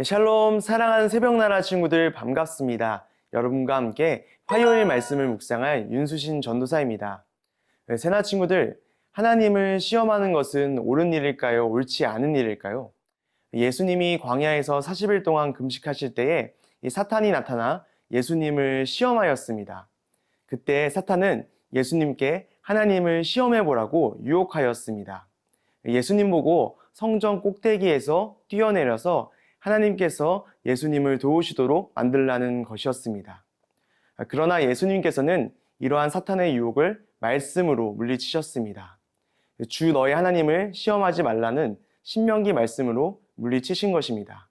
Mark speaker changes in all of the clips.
Speaker 1: 샬롬, 사랑하는 새벽나라 친구들 반갑습니다. 여러분과 함께 화요일 말씀을 묵상할 윤수신 전도사입니다. 새나 친구들, 하나님을 시험하는 것은 옳은 일일까요? 옳지 않은 일일까요? 예수님이 광야에서 40일 동안 금식하실 때에 이 사탄이 나타나 예수님을 시험하였습니다. 그때 사탄은 예수님께 하나님을 시험해 보라고 유혹하였습니다. 예수님 보고 성전 꼭대기에서 뛰어내려서 하나님께서 예수님을 도우시도록 만들라는 것이었습니다. 그러나 예수님께서는 이러한 사탄의 유혹을 말씀으로 물리치셨습니다. 주 너의 하나님을 시험하지 말라는 신명기 말씀으로 물리치신 것입니다.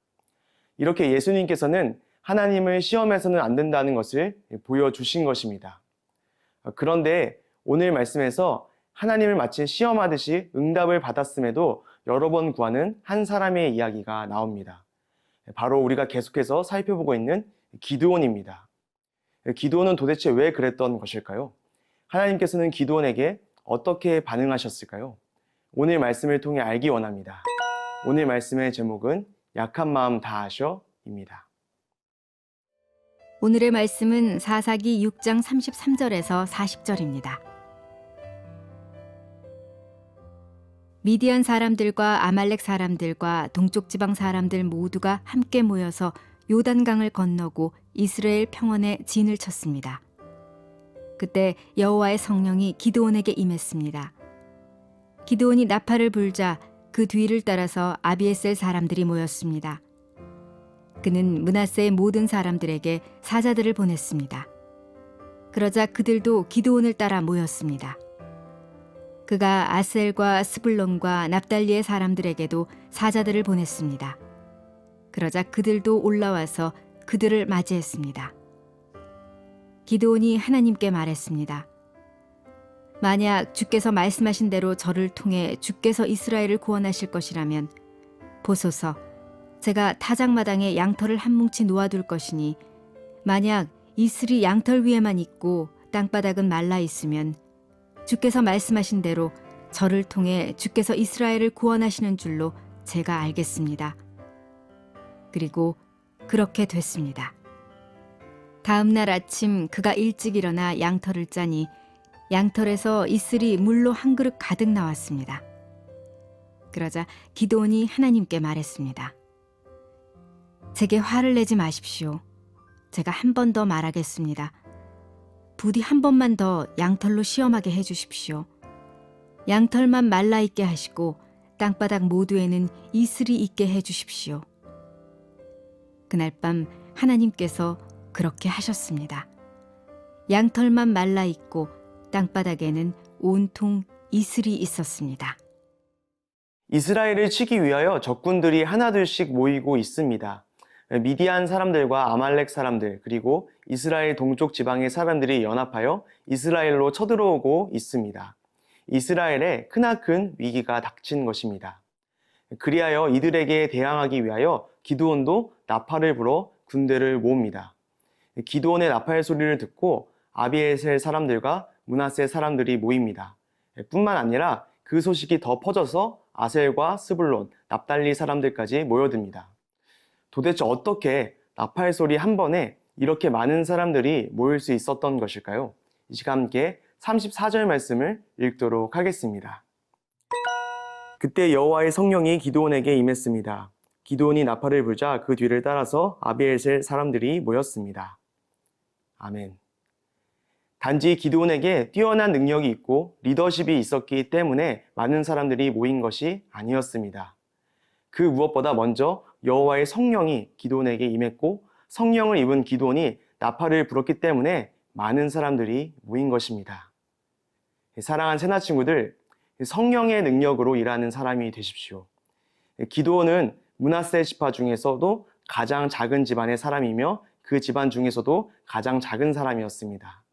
Speaker 1: 이렇게 예수님께서는 하나님을 시험해서는 안 된다는 것을 보여주신 것입니다. 그런데 오늘 말씀에서 하나님을 마치 시험하듯이 응답을 받았음에도 여러 번 구하는 한 사람의 이야기가 나옵니다. 바로 우리가 계속해서 살펴보고 있는 기드온입니다. 기드온은 도대체 왜 그랬던 것일까요? 하나님께서는 기드온에게 어떻게 반응하셨을까요? 오늘 말씀을 통해 알기 원합니다. 오늘 말씀의 제목은 약한 마음 다하셔입니다.
Speaker 2: 오늘의 말씀은 사사기 6장 33절에서 40절입니다. 미디안 사람들과 아말렉 사람들과 동쪽 지방 사람들 모두가 함께 모여서 요단강을 건너고 이스라엘 평원에 진을 쳤습니다. 그때 여호와의 성령이 기드온에게 임했습니다. 기드온이 나팔을 불자 그 뒤를 따라서 아비에셀 사람들이 모였습니다. 그는 므낫세의 모든 사람들에게 사자들을 보냈습니다. 그러자 그들도 기드온을 따라 모였습니다. 그가 아셀과 스불론과 납달리의 사람들에게도 사자들을 보냈습니다. 그러자 그들도 올라와서 그들을 맞이했습니다. 기드온이 하나님께 말했습니다. 만약 주께서 말씀하신 대로 저를 통해 주께서 이스라엘을 구원하실 것이라면 보소서, 제가 타작마당에 양털을 한 뭉치 놓아둘 것이니 만약 이슬이 양털 위에만 있고 땅바닥은 말라 있으면 주께서 말씀하신 대로 저를 통해 주께서 이스라엘을 구원하시는 줄로 제가 알겠습니다. 그리고 그렇게 됐습니다. 다음 날 아침 그가 일찍 일어나 양털을 짜니 양털에서 이슬이 물로 한 그릇 가득 나왔습니다. 그러자 기드온이 하나님께 말했습니다. 제게 화를 내지 마십시오. 제가 한 번 더 말하겠습니다. 부디 한 번만 더 양털로 시험하게 해주십시오. 양털만 말라있게 하시고 땅바닥 모두에는 이슬이 있게 해주십시오. 그날 밤 하나님께서 그렇게 하셨습니다. 양털만 말라있고 땅바닥에는 온통 이슬이 있었습니다.
Speaker 1: 이스라엘을 치기 위하여 적군들이 하나둘씩 모이고 있습니다. 미디안 사람들과 아말렉 사람들 그리고 이스라엘 동쪽 지방의 사람들이 연합하여 이스라엘로 쳐들어오고 있습니다. 이스라엘에 크나큰 위기가 닥친 것입니다. 그리하여 이들에게 대항하기 위하여 기드온도 나팔을 불어 군대를 모읍니다. 기드온의 나팔 소리를 듣고 아비에셀 사람들과 므낫세 사람들이 모입니다. 뿐만 아니라 그 소식이 더 퍼져서 아셀과 스불론, 납달리 사람들까지 모여듭니다. 도대체 어떻게 나팔 소리 한 번에 이렇게 많은 사람들이 모일 수 있었던 것일까요? 이 시간 함께 34절 말씀을 읽도록 하겠습니다. 그때 여호와의 성령이 기드온에게 임했습니다. 기드온이 나팔을 불자 그 뒤를 따라서 아비에셀 사람들이 모였습니다. 아멘. 단지 기드온에게 뛰어난 능력이 있고 리더십이 있었기 때문에 많은 사람들이 모인 것이 아니었습니다. 그 무엇보다 먼저 여호와의 성령이 기드온에게 임했고 성령을 입은 기드온이 나팔을 불었기 때문에 많은 사람들이 모인 것입니다. 사랑하는 새나 친구들, 성령의 능력으로 일하는 사람이 되십시오. 기드온은 므낫세 지파 중에서도 가장 작은 집안의 사람이며 그 집안 중에서도 가장 작은 사람이었습니다.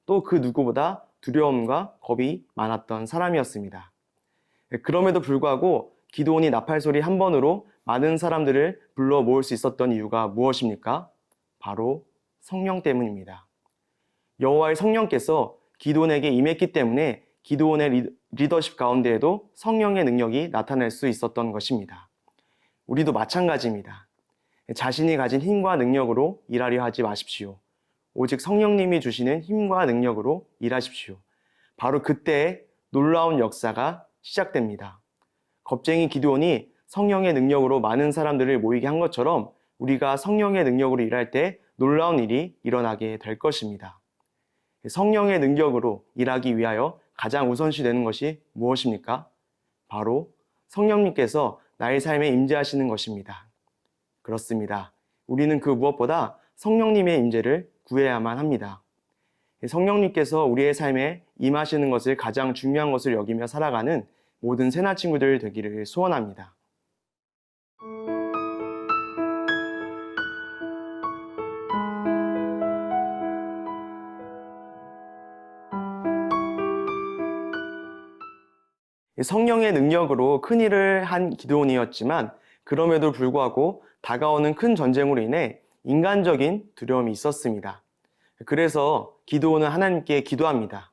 Speaker 1: 또 그 누구보다 두려움과 겁이 많았던 사람이었습니다. 그럼에도 불구하고 기드온이 나팔 소리 한 번으로 많은 사람들을 불러 모을 수 있었던 이유가 무엇입니까? 바로 성령 때문입니다. 여호와의 성령께서 기드온에게 임했기 때문에 기드온의 리더십 가운데에도 성령의 능력이 나타날 수 있었던 것입니다. 우리도 마찬가지입니다. 자신이 가진 힘과 능력으로 일하려 하지 마십시오. 오직 성령님이 주시는 힘과 능력으로 일하십시오. 바로 그때 놀라운 역사가 시작됩니다. 겁쟁이 기드온이 성령의 능력으로 많은 사람들을 모이게 한 것처럼 우리가 성령의 능력으로 일할 때 놀라운 일이 일어나게 될 것입니다. 성령의 능력으로 일하기 위하여 가장 우선시 되는 것이 무엇입니까? 바로 성령님께서 나의 삶에 임재하시는 것입니다. 그렇습니다. 우리는 그 무엇보다 성령님의 임재를 구해야만 합니다. 성령님께서 우리의 삶에 임하시는 것을 가장 중요한 것을 여기며 살아가는 모든 새나 친구들 되기를 소원합니다. 성령의 능력으로 큰 일을 한 기드온이었지만 그럼에도 불구하고 다가오는 큰 전쟁으로 인해 인간적인 두려움이 있었습니다. 그래서 기드온은 하나님께 기도합니다.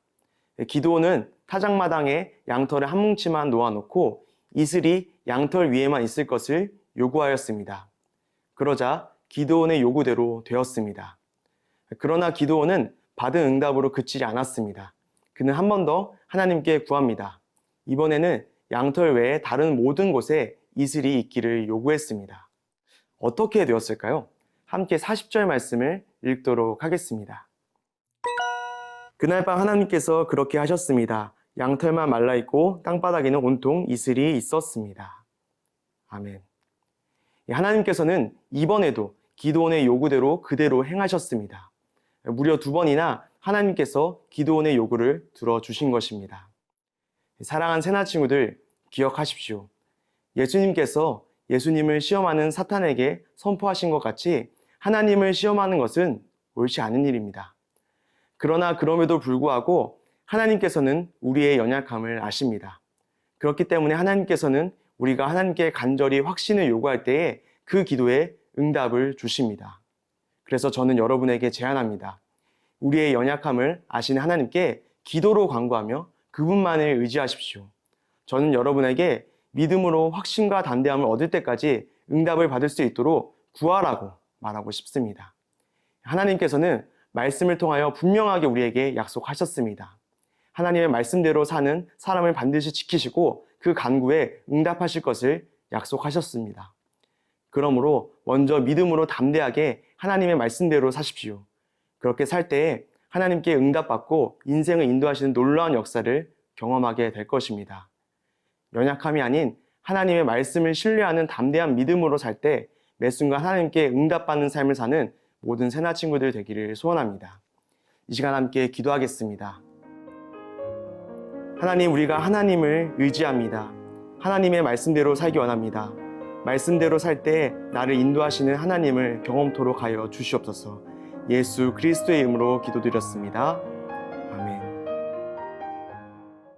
Speaker 1: 기드온은 타작마당에 양털을 한 뭉치만 놓아놓고 이슬이 양털 위에만 있을 것을 요구하였습니다. 그러자 기드온의 요구대로 되었습니다. 그러나 기드온은 받은 응답으로 그치지 않았습니다. 그는 한 번 더 하나님께 구합니다. 이번에는 양털 외에 다른 모든 곳에 이슬이 있기를 요구했습니다. 어떻게 되었을까요? 함께 40절 말씀을 읽도록 하겠습니다. 그날 밤 하나님께서 그렇게 하셨습니다. 양털만 말라있고 땅바닥에는 온통 이슬이 있었습니다. 아멘. 하나님께서는 이번에도 기드온의 요구대로 그대로 행하셨습니다. 무려 2번이나 하나님께서 기드온의 요구를 들어주신 것입니다. 사랑하는 새나 친구들, 기억하십시오. 예수님께서 예수님을 시험하는 사탄에게 선포하신 것 같이 하나님을 시험하는 것은 옳지 않은 일입니다. 그러나 그럼에도 불구하고 하나님께서는 우리의 연약함을 아십니다. 그렇기 때문에 하나님께서는 우리가 하나님께 간절히 확신을 요구할 때에 그 기도에 응답을 주십니다. 그래서 저는 여러분에게 제안합니다. 우리의 연약함을 아시는 하나님께 기도로 간구하며 그분만을 의지하십시오. 저는 여러분에게 믿음으로 확신과 담대함을 얻을 때까지 응답을 받을 수 있도록 구하라고 말하고 싶습니다. 하나님께서는 말씀을 통하여 분명하게 우리에게 약속하셨습니다. 하나님의 말씀대로 사는 사람을 반드시 지키시고 그 간구에 응답하실 것을 약속하셨습니다. 그러므로 먼저 믿음으로 담대하게 하나님의 말씀대로 사십시오. 그렇게 살 때에 하나님께 응답받고 인생을 인도하시는 놀라운 역사를 경험하게 될 것입니다. 연약함이 아닌 하나님의 말씀을 신뢰하는 담대한 믿음으로 살 때 매 순간 하나님께 응답받는 삶을 사는 모든 새나 친구들 되기를 소원합니다. 이 시간 함께 기도하겠습니다. 하나님, 우리가 하나님을 의지합니다. 하나님의 말씀대로 살기 원합니다. 말씀대로 살 때 나를 인도하시는 하나님을 경험토록 하여 주시옵소서. 예수 그리스도의 이름으로 기도드렸습니다.